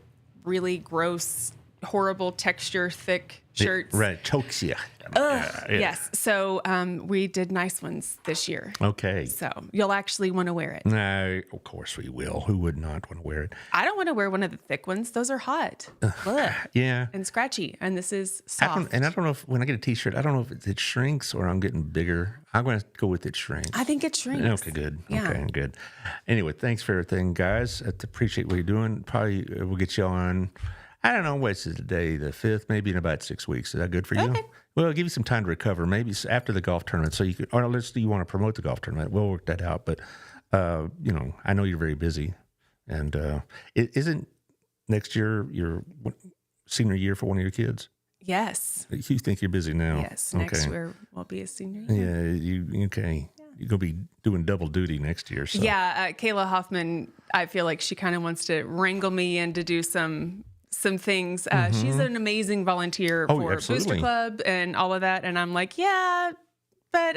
really gross, horrible texture, thick shirts. Right, chokes you. Yes. So we did nice ones this year. Okay. So you'll actually want to wear it. No, of course we will. Who would not want to wear it? I don't want to wear one of the thick ones. Those are hot. Ugh. Yeah. And scratchy. And this is I soft. don't know if when I get a T-shirt, I don't know if it shrinks or I'm getting bigger. I'm going to go with it shrinks. I think it shrinks. Okay, good. Yeah. Okay, good. Anyway, thanks for everything, guys. I appreciate what you're doing. Probably we'll get you on. I don't know what's today, the 5th, maybe in about 6 weeks. Is that good for you? Okay. Well, it'll give you some time to recover. Maybe after the golf tournament, so you could. Or let's do you want to promote the golf tournament? We'll work that out. But I know you're very busy, and isn't next year your senior year for one of your kids? Yes. You think you're busy now? Yes. Next year will be a senior Yeah. year. Okay. You're gonna be doing double duty next year. So. Yeah. Kayla Hoffman, I feel like she kind of wants to wrangle me in to do some things. She's an amazing volunteer for absolutely. Booster Club and all of that. And I'm like, yeah, but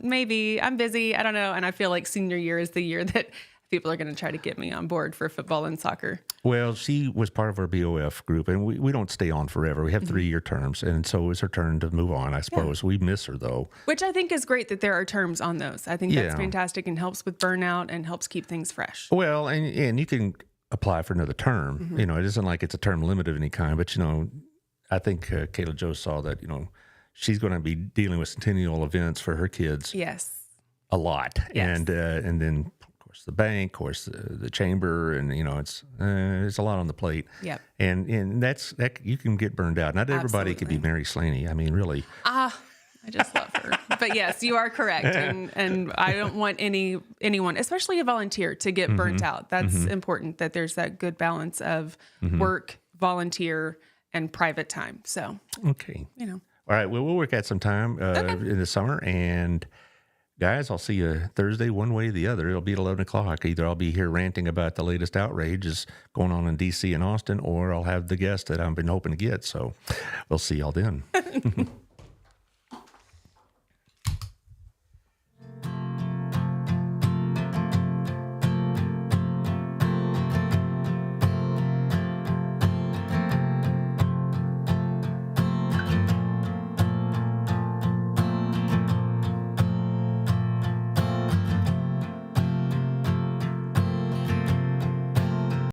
maybe I'm busy. I don't know. And I feel like senior year is the year that people are going to try to get me on board for football and soccer. Well, she was part of our BOF group, and we don't stay on forever. We have 3-year terms, and so it's her turn to move on, I suppose. We miss her, though. Which I think is great that there are terms on those. I think that's fantastic and helps with burnout and helps keep things fresh. Well, and you can apply for another term. It isn't like it's a term limit of any kind, but, I think Kayla Jo saw that, she's going to be dealing with centennial events for her kids Yes. a lot. Yes. And then, of course, the bank, of course, the chamber, and, it's a lot on the plate. Yep. And that you can get burned out. Not everybody could be Absolutely. Mary Slaney. I mean, really. I just love her. But yes, you are correct. And I don't want anyone, especially a volunteer, to get burnt out. That's important, that there's that good balance of work, volunteer, and private time. So, Okay. All right. Well, we'll work out some time in the summer. And guys, I'll see you Thursday, one way or the other. It'll be at 11 o'clock. Either I'll be here ranting about the latest outrages going on in D.C. and Austin, or I'll have the guest that I've been hoping to get. So we'll see y'all then.